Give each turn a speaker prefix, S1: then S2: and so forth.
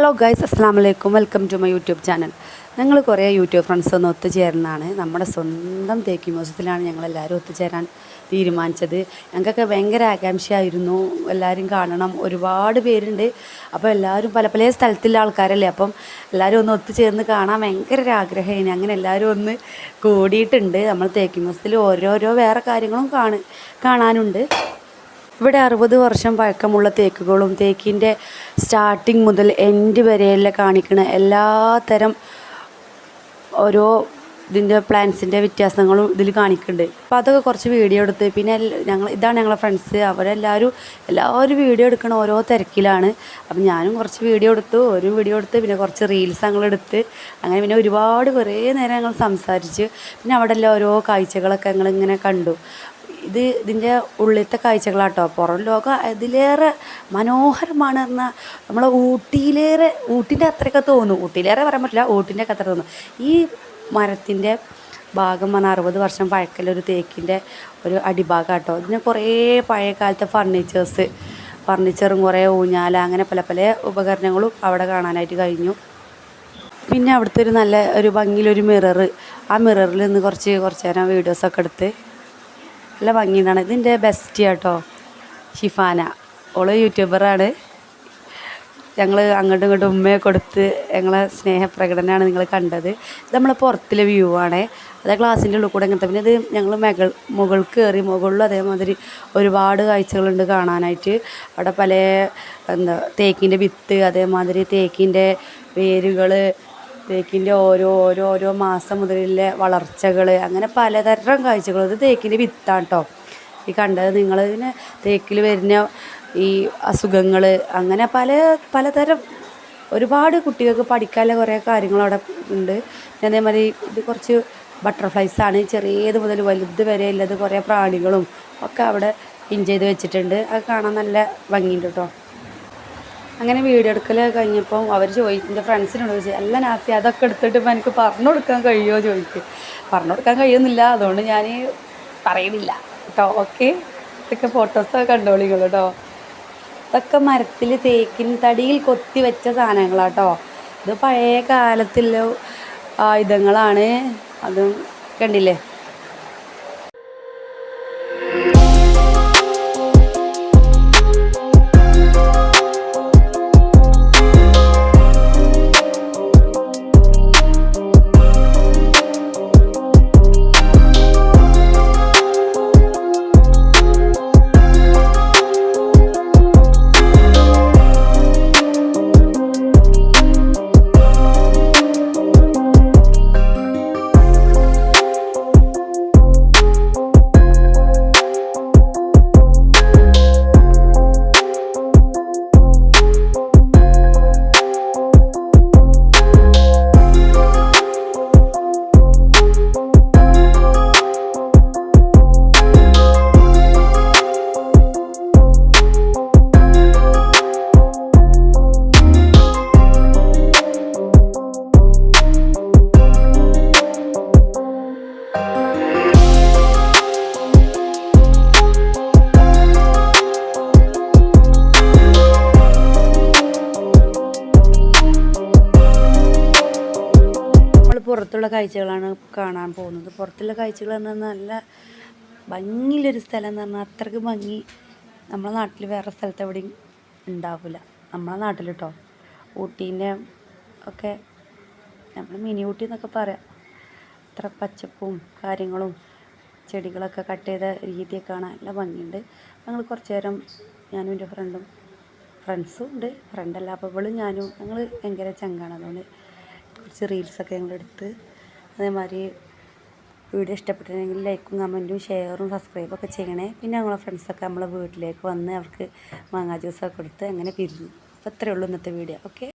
S1: Hello guys, അസ്സാം വലൈക്കും. Welcome to my YouTube channel. ഞങ്ങൾ കുറേ യൂട്യൂബ് ഫ്രണ്ട്സ് ഒന്ന് ഒത്തുചേർന്നാണ്. നമ്മുടെ സ്വന്തം തേക്കി മ്യൂസിയത്തിലാണ് ഞങ്ങളെല്ലാവരും ഒത്തുചേരാൻ തീരുമാനിച്ചത്. ഞങ്ങൾക്കൊക്കെ ഭയങ്കര ആകാംക്ഷയായിരുന്നു, എല്ലാവരും കാണണം. ഒരുപാട് പേരുണ്ട്. അപ്പോൾ എല്ലാവരും പല പല സ്ഥലത്തുള്ള ആൾക്കാരല്ലേ, അപ്പം എല്ലാവരും ഒന്ന് ഒത്തുചേർന്ന് കാണാൻ ഭയങ്കര ഒരു ആഗ്രഹമായിരുന്നു. അങ്ങനെ എല്ലാവരും ഒന്ന് കൂടിയിട്ടുണ്ട്. നമ്മൾ തേക്കി മ്യൂസിയത്തിൽ ഓരോരോ വേറെ കാര്യങ്ങളും കാണാനുണ്ട്. ഇവിടെ 60 വർഷം പഴക്കമുള്ള തേക്കുകളും തേക്കിൻ്റെ സ്റ്റാർട്ടിങ് മുതൽ എൻഡ് വരെയുള്ള കാണിക്കുന്ന എല്ലാ തരം ഓരോ ഇതിൻ്റെ പ്ലാന്റ്സിൻ്റെ വ്യത്യാസങ്ങളും ഇതിൽ കാണിക്കുന്നുണ്ട്. അപ്പോൾ അതൊക്കെ കുറച്ച് വീഡിയോ എടുത്ത്, പിന്നെ ഇതാണ് ഞങ്ങളെ ഫ്രണ്ട്സ്. എല്ലാവരും വീഡിയോ എടുക്കണ ഓരോ തിരക്കിലാണ്. അപ്പം ഞാനും കുറച്ച് വീഡിയോ എടുത്ത് പിന്നെ കുറച്ച് റീൽസ് ഞങ്ങളെടുത്ത്, അങ്ങനെ പിന്നെ ഒരുപാട് കുറേ നേരം ഞങ്ങൾ സംസാരിച്ച്. പിന്നെ അവിടെ എല്ലാം ഓരോ കാഴ്ചകളൊക്കെ ഞങ്ങളിങ്ങനെ കണ്ടു. ഇതിൻ്റെ ഉള്ളിലത്തെ കാഴ്ചകളാട്ടോ. പുറം ലോകം അതിലേറെ മനോഹരമാണ് പറഞ്ഞാൽ നമ്മളെ ഊട്ടിൻ്റെ അത്രയൊക്കെ തോന്നും. ഊട്ടിയിലേറെ പറയാൻ പറ്റില്ല, ഊട്ടിൻ്റെ ഒക്കെ അത്ര തോന്നും. ഈ മരത്തിൻ്റെ ഭാഗം പറഞ്ഞാൽ 60 വർഷം പഴക്കമുള്ള തേക്കിൻ്റെ ഒരു അടിഭാഗം കേട്ടോ. ഇതിന് കുറേ പഴയ കാലത്തെ ഫർണിച്ചറും കുറേ ഊഞ്ഞാല, അങ്ങനെ പല പല ഉപകരണങ്ങളും അവിടെ കാണാനായിട്ട് കഴിഞ്ഞു. പിന്നെ അവിടുത്തെ ഒരു ഭംഗിയിലൊരു മിറർ, ആ മിററിൽ നിന്ന് കുറച്ച് നേരം വീഡിയോസൊക്കെ എടുത്ത് നല്ല ഭംഗിയാണ്. ഇതിൻ്റെ ബെസ്റ്റ് കേട്ടോ, ഷിഫാന. ഓള് യൂട്യൂബറാണ്. ഞങ്ങൾ അങ്ങോട്ടും ഇങ്ങോട്ടും ഉമ്മയെ കൊടുത്ത് ഞങ്ങളെ സ്നേഹപ്രകടനമാണ് നിങ്ങൾ കണ്ടത്. ഇത് നമ്മളെ പുറത്തിലെ വ്യൂ ആണ്. അതേ ഗ്ലാസിൻ്റെ ഉള്ളിൽ കൂടെ ഇങ്ങനത്തെ. പിന്നെ ഇത് ഞങ്ങൾ മുകൾക്ക് കയറി. മുകളിലും അതേമാതിരി ഒരുപാട് കാഴ്ചകളുണ്ട് കാണാനായിട്ട്. അവിടെ പല തേക്കിൻ്റെ വിത്ത്, അതേമാതിരി തേക്കിൻ്റെ വേരുകൾ, തേക്കിൻ്റെ ഓരോ മാസം മുതലുള്ള വളർച്ചകൾ, അങ്ങനെ പലതരം കാഴ്ചകൾ. ഇത് തേക്കിൻ്റെ വിത്താണ് കേട്ടോ ഈ കണ്ടത് നിങ്ങൾ. പിന്നെ തേക്കിൽ വരുന്ന ഈ അസുഖങ്ങൾ, അങ്ങനെ പലതരം ഒരുപാട് കുട്ടികൾക്ക് പഠിക്കാനുള്ള കുറേ കാര്യങ്ങൾ അവിടെ ഉണ്ട്. പിന്നെ അതേമാതിരി ഇത് കുറച്ച് ബട്ടർഫ്ലൈസാണ്. ചെറിയത് മുതൽ വലുത് വരെ ഉള്ളത് കുറേ പ്രാണികളും ഒക്കെ അവിടെ പിൻ ചെയ്ത് വെച്ചിട്ടുണ്ട്. അത് കാണാൻ നല്ല ഭംഗിയുണ്ട് കേട്ടോ. അങ്ങനെ വീഡിയോ എടുക്കൽ കഴിഞ്ഞപ്പം എൻ്റെ ഫ്രണ്ട്സിനോട് ചോദിച്ചു, അല്ല നാസി അതൊക്കെ എടുത്തിട്ട് ഇപ്പം എനിക്ക് പറഞ്ഞു കൊടുക്കാൻ കഴിയുമോ ചോദിക്കും. പറഞ്ഞു കൊടുക്കാൻ കഴിയുന്നില്ല, അതുകൊണ്ട് ഞാൻ പറയുന്നില്ല കേട്ടോ. ഓക്കെ, ഇതൊക്കെ ഫോട്ടോസൊക്കെ കണ്ടോളിങ്ങൾ കേട്ടോ. ഇതൊക്കെ മരത്തിൽ തേക്കിൻ തടിയിൽ കൊത്തി വെച്ച സാധനങ്ങളാട്ടോ. ഇത് പഴയ കാലത്തുള്ള ആയുധങ്ങളാണ്. അതും കണ്ടില്ലേ. പുറത്തുള്ള കാഴ്ചകളാണ് കാണാൻ പോകുന്നത്. പുറത്തുള്ള കാഴ്ചകൾ എന്ന് പറഞ്ഞാൽ നല്ല ഭംഗിയുള്ളൊരു സ്ഥലം എന്ന് പറഞ്ഞാൽ അത്രയ്ക്ക് ഭംഗി നമ്മളെ നാട്ടിൽ വേറെ സ്ഥലത്ത് എവിടെയും ഉണ്ടാവില്ല. നമ്മളെ നാട്ടിൽ കേട്ടോ, ഊട്ടീൻ്റെ ഒക്കെ നമ്മൾ മിനി ഊട്ടി എന്നൊക്കെ പറയാം. അത്ര പച്ചപ്പും കാര്യങ്ങളും ചെടികളൊക്കെ കട്ട് ചെയ്ത രീതിയൊക്കെ കാണാൻ നല്ല ഭംഗിയുണ്ട്. ഞങ്ങൾ കുറച്ച് നേരം ഞാനും എൻ്റെ ഫ്രണ്ട്സും ഉണ്ട്. ഫ്രണ്ടല്ല, അപ്പോൾ ഇവളും ഞാനും ഞങ്ങൾ ഭയങ്കര ചങ്കാണ്. അതുകൊണ്ട് കുറച്ച് റീൽസൊക്കെ ഞങ്ങളെടുത്ത്. അതേമാതിരി വീഡിയോ ഇഷ്ടപ്പെട്ടിട്ടുണ്ടെങ്കിൽ ലൈക്കും കമൻറ്റും ഷെയറും സബ്സ്ക്രൈബൊക്കെ ചെയ്യണേ. പിന്നെ ഞങ്ങളെ ഫ്രണ്ട്സൊക്കെ നമ്മളെ വീട്ടിലേക്ക് വന്ന് അവർക്ക് മാങ്ങാ ജ്യൂസൊക്കെ കൊടുത്ത് അങ്ങനെ പിരിഞ്ഞു. അപ്പോൾ അത്രയേ ഉള്ളൂ ഇന്നത്തെ വീഡിയോ. ഓക്കെ.